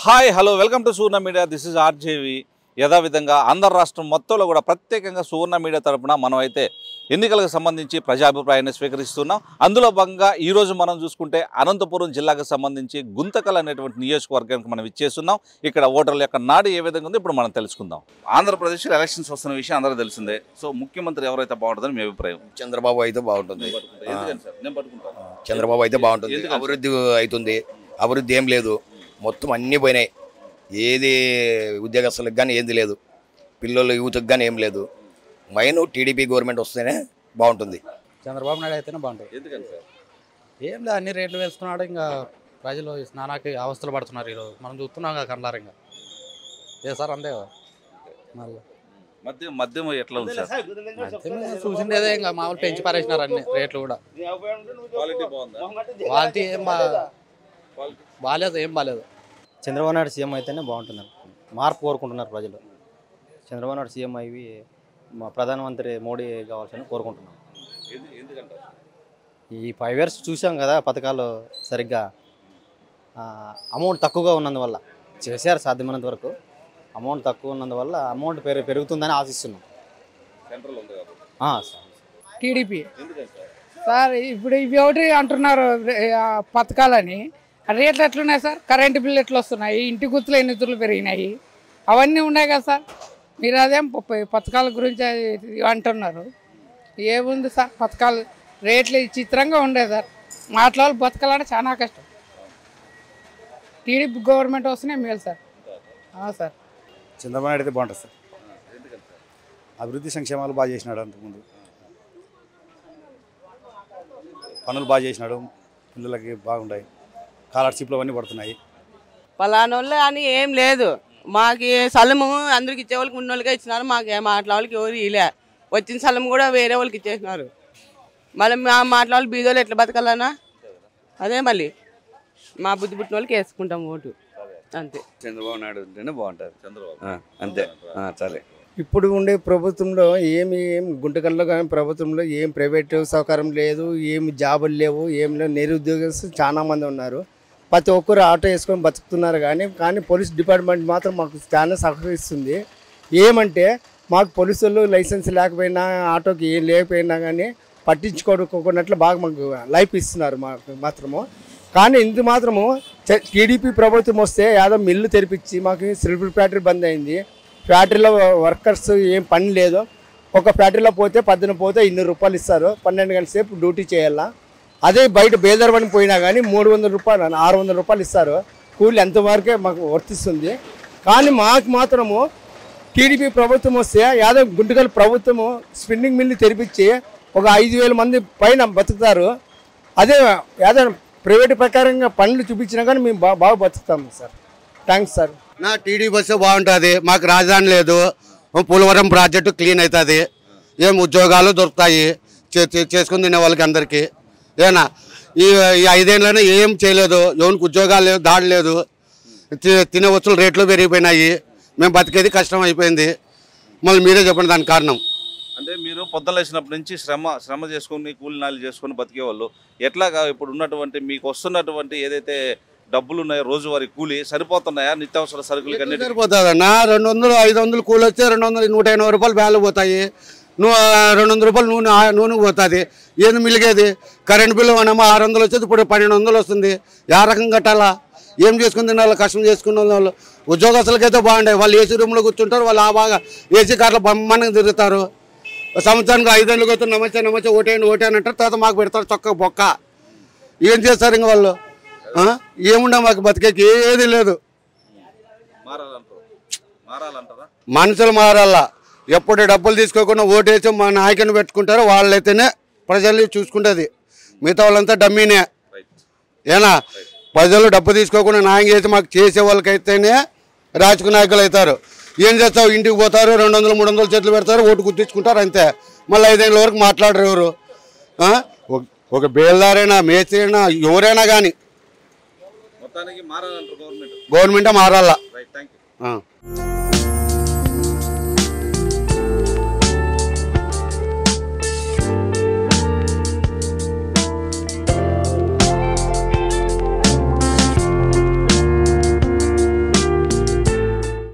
Hi hello welcome to Suvarna media. This is RJV. యథావిధంగా ఆంధ్ర రాష్ట్రం మొత్తంలో కూడా ప్రత్యేకంగా సువర్ణ మీడియా తరపున మనం అయితే ఎన్నికలకు సంబంధించి ప్రజాభిప్రాయాన్ని స్వీకరిస్తున్నాం. అందులో భాగంగా ఈరోజు మనం చూసుకుంటే అనంతపురం జిల్లాకు సంబంధించి గుంతకల్ అనేటువంటి నియోజకవర్గానికి మనం ఇచ్చేస్తున్నాం. ఇక్కడ ఓటర్ల యొక్క నాడు ఏ విధంగా ఉందో ఇప్పుడు మనం తెలుసుకుందాం. ఆంధ్రప్రదేశ్లో ఎలక్షన్స్ వస్తున్న విషయం అందరూ తెలిసిందే. సో ముఖ్యమంత్రి ఎవరైతే బాగుంటుందని మీ అభిప్రాయం? చంద్రబాబు అయితే బాగుంటుంది. చంద్రబాబు అయితే బాగుంటుంది. అభివృద్ధి అవుతుంది. అభివృద్ధి ఏం లేదు, మొత్తం అన్నీ పోయినాయి. ఏది ఉద్యోగస్తులకు కానీ ఏది లేదు, పిల్లలు యూత్కి కానీ ఏం లేదు. మైన్ టీడీపీ గవర్నమెంట్ వస్తేనే బాగుంటుంది. చంద్రబాబు నాయుడు అయితేనే బాగుంటుంది. ఎందుకని సార్? ఏం లేదు, అన్ని రేట్లు వేస్తున్నాడు. ఇంకా ప్రజలు స్నానానికి అవస్థలు పడుతున్నారు. ఈరోజు మనం చూస్తున్నాం కదా కళ్ళారంగా. ఏ సార్ అంతే కదా. మళ్ళీ మద్యం ఎట్లా ఉంది సార్? చూసిండేదే, ఇంకా మామూలు పెంచి పారేసినారు అన్ని రేట్లు కూడా. క్వాలిటీ బాగుందా? క్వాలిటీ ఏం బాగాలేదు, ఏం బాగాలేదు. చంద్రబాబు నాయుడు సీఎం అయితేనే బాగుంటుంది. మార్పు కోరుకుంటున్నారు ప్రజలు. చంద్రబాబు నాయుడు సీఎం అయ్యి మా ప్రధానమంత్రి మోడీ కావాల్సిన కోరుకుంటున్నాం. ఈ 5 years చూసాం కదా, పథకాలు సరిగ్గా అమౌంట్ తక్కువగా ఉన్నందువల్ల చేశారు. సాధ్యమైనంత వరకు అమౌంట్ తక్కువ ఉన్నందువల్ల అమౌంట్ పెరుగుతుందని ఆశిస్తున్నాం. టీడీపీ సార్ ఇప్పుడు ఇవి ఒకటి అంటున్నారు పథకాలని. రేట్లు ఎట్లున్నాయి సార్? కరెంటు బిల్లు ఎట్లా వస్తున్నాయి? ఇంటి గుర్తులు ఎన్ని తుర్లు పెరిగినాయి? అవన్నీ ఉన్నాయి కదా సార్. మీరు అదేం పథకాల గురించి అంటున్నారు. ఏముంది సార్, పథకాలు రేట్లు చిత్రంగా ఉండే సార్. మాట్లాడాలి బతకాలంటే చాలా కష్టం. టీడీపీ గవర్నమెంట్ వస్తేనే మేలు సార్. సార్ చంద్రబాబు నాయుడు అయితే బాగుంటుంది సార్. అభివృద్ధి సంక్షేమాలు బాగా చేసినాడు. అంతకుముందు పనులు బాగా చేసినాడు. పిల్లలకి బాగుంటాయి. స్కాలర్షిప్లు అవన్నీ పడుతున్నాయి. పలానోళ్ళు అని ఏం లేదు. మాకు స్థలము అందరికి ఇచ్చే వాళ్ళకి ఉన్న వాళ్ళకే ఇచ్చినారు. మాకు మాట్లా వాళ్ళకి ఎవరు ఇలే. వచ్చిన స్థలం కూడా వేరే వాళ్ళకి ఇచ్చేసినారు. మళ్ళీ మా మాట్లాడాలి బీదోళ్ళు ఎట్లా బతకాలన్నా అదే మళ్ళీ మా బుద్ధి పుట్టిన వాళ్ళకి వేసుకుంటాం ఓటు అంతే. చంద్రబాబు నాయుడు ఉంటేనే బాగుంటుంది. చంద్రబాబు అంతే సరే. ఇప్పుడు ఉండే ప్రభుత్వంలో ఏం గుంటకల్లో కానీ ప్రభుత్వంలో ఏం ప్రైవేట్ సౌకర్యం లేదు, ఏం జాబులు లేవు, ఏం లేవు. నిరుద్యోగస్తులు చాలా మంది ఉన్నారు. ప్రతి ఒక్కరు ఆటో వేసుకొని బతుకుతున్నారు. కానీ పోలీస్ డిపార్ట్మెంట్ మాత్రం మాకు చాలా సహకరిస్తుంది. ఏమంటే మాకు పోలీసులు లైసెన్స్ లేకపోయినా ఆటోకి ఏం లేకపోయినా కానీ పట్టించుకోనుకున్నట్లు బాగా మాకు లైఫ్ ఇస్తున్నారు మాకు మాత్రము. కానీ ఇంత మాత్రము టీడీపీ ప్రభుత్వం వస్తే యాదో మిల్లు తెరిపించి మాకు సిల్వర్ ఫ్యాక్టరీ బంద్ అయింది. ఫ్యాక్టరీలో వర్కర్స్ ఏం పని లేదు. ఒక ఫ్యాక్టరీలో పోతే 10 పోతే 200 రూపాయలు ఇస్తారు. 12 గంటల సేపు డ్యూటీ చేయాలా. అదే బయట బేదర్వని పోయినా కానీ 300 రూపాయలు 600 రూపాయలు ఇస్తారు. కూలి ఎంతవరకే మాకు వర్తిస్తుంది. కానీ మాకు మాత్రము టీడీపీ ప్రభుత్వం వస్తే యాదవ్ గుంటకల్ ప్రభుత్వము స్పిన్నింగ్ మిల్లు తెరిపించి ఒక 5,000 మంది పైన బతుకుతారు. అదే యాదవ్ ప్రైవేట్ ప్రకారంగా పనులు చూపించినా కానీ మేము బాగా బతుకుతాము సార్. Thanks sir. నా టీడీ బస్సు బాగుంటుంది. మాకు రాజధాని లేదు. పోలవరం ప్రాజెక్టు క్లీన్ అవుతుంది. ఏం ఉద్యోగాలు దొరుకుతాయి చేసుకుని తినే వాళ్ళకి అందరికీ. ఏనా ఈ 5 ఏళ్ళైనా ఏం చేయలేదు. ఎవరికి ఉద్యోగాలు లేవు, దాడి లేదు. తినే వస్తువులు రేట్లు పెరిగిపోయినాయి. మేము బతికేది కష్టం అయిపోయింది. మళ్ళీ మీరే చెప్పండి దానికి కారణం. అంటే మీరు పొద్దున లేచినప్పటి నుంచి శ్రమ చేసుకుని కూలి నాలు చేసుకుని బతికేవాళ్ళు ఎట్లాగా ఇప్పుడు ఉన్నటువంటి మీకు వస్తున్నటువంటి ఏదైతే డబ్బులు ఉన్నాయో రోజువారీ కూలి సరిపోతున్నాయా? నిత్యావసర సరుకులు సరిపోతుందన్నా. 200 500 కూలి వస్తే 200 180 రూపాయలు బ్యాలు పోతాయి. 200 రూపాయలు నూనె పోతుంది. ఏది మిలిగేది? కరెంట్ బిల్లు మనమో 600 వచ్చేది, ఇప్పుడు 1200 వస్తుంది. ఏ రకం కట్టాలా? ఏం చేసుకుని తినాలి? కష్టం చేసుకున్న వాళ్ళు. ఉద్యోగస్తులకైతే బాగుంటాయి. వాళ్ళు ఏసీ రూమ్లో కూర్చుంటారు. వాళ్ళు బాగా ఏసీ కార్లో బొమ్మనంగా తిరుగుతారు. సంవత్సరానికి 5 ఏళ్ళకి వస్తే నమస్తే ఓటేని అంటారు. తర్వాత మాకు పెడతారు చొక్క బొక్క. ఏం చేస్తారు ఇంక వాళ్ళు? ఏముండ మాకు బతికేకి ఏది లేదు. మనుషులు మారాలా. ఎప్పుడు డబ్బులు తీసుకోకుండా ఓటేసి మా నాయకుని పెట్టుకుంటారో వాళ్ళైతేనే ప్రజల్ని చూసుకుంటుంది. మిగతా వాళ్ళంతా డమ్మీనే. ఏనా ప్రజలు డబ్బు తీసుకోకుండా న్యాయం చేసి మాకు చేసే వాళ్ళకైతేనే రాజకీయ నాయకులు అవుతారు. ఏం చేస్తావు? ఇంటికి పోతారు, 200 300 చేతులు పెడతారు, ఓటు గుర్తించుకుంటారు అంతే. మళ్ళీ 5 ఏళ్ళ వరకు మాట్లాడరు ఎవరు. ఒక బేల్దారైనా మేస్త్రి అయినా ఎవరైనా కానీ గవర్నమెంటే మారాలా.